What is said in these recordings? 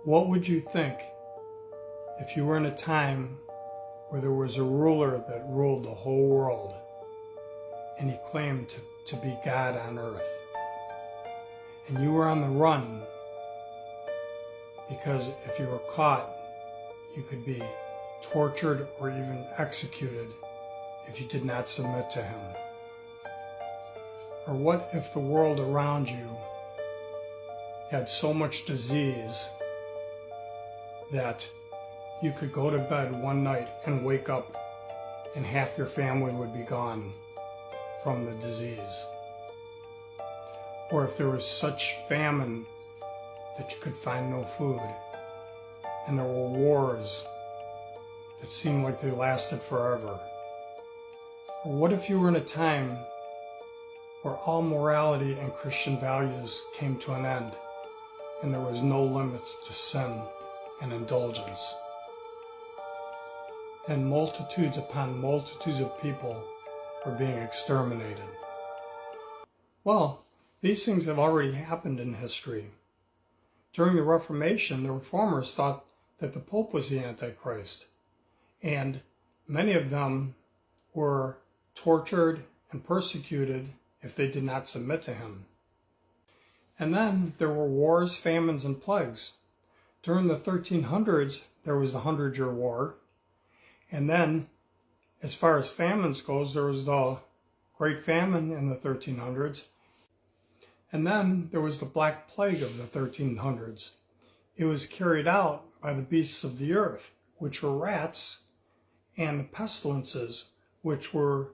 What would you think if you were in a time where there was a ruler that ruled the whole world and he claimed to be God on earth, and you were on the run because if you were caught, you could be tortured or even executed if you did not submit to him? Or what if the world around you had so much disease that you could go to bed one night and wake up and half your family would be gone from the disease? Or if there was such famine that you could find no food, and there were wars that seemed like they lasted forever? Or what if you were in a time where all morality and Christian values came to an end and there was no limits to sin and indulgence, and multitudes upon multitudes of people were being exterminated? Well, these things have already happened in history. During the Reformation, the Reformers thought that the Pope was the Antichrist, and many of them were tortured and persecuted if they did not submit to him. And then there were wars, famines, and plagues. During the 1300s, there was the 100-Year War. And then, as far as famines goes, there was the Great Famine in the 1300s. And then there was the Black Plague of the 1300s. It was carried out by the beasts of the earth, which were rats, and the pestilences, which were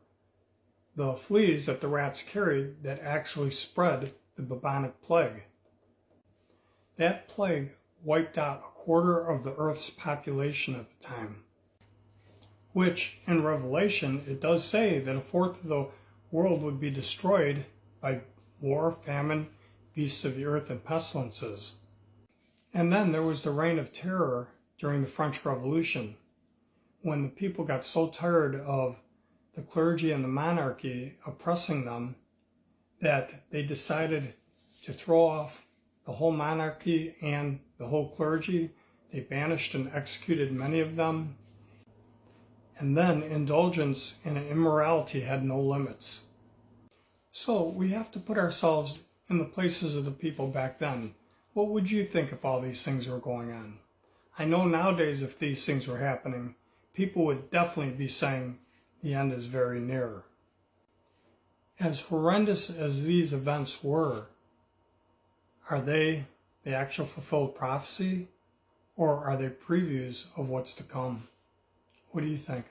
the fleas that the rats carried that actually spread the bubonic plague. That plague wiped out a quarter of the earth's population at the time, which in Revelation it does say that a fourth of the world would be destroyed by war, famine, beasts of the earth, and pestilences. And then there was the reign of terror during the French Revolution, when the people got so tired of the clergy and the monarchy oppressing them that they decided to throw off the whole monarchy and the whole clergy. They banished and executed many of them. And then indulgence and immorality had no limits. So we have to put ourselves in the places of the people back then. What would you think if all these things were going on? I know nowadays if these things were happening, people would definitely be saying the end is very near. As horrendous as these events were, are they the actual fulfilled prophecy, or are they previews of what's to come? What do you think?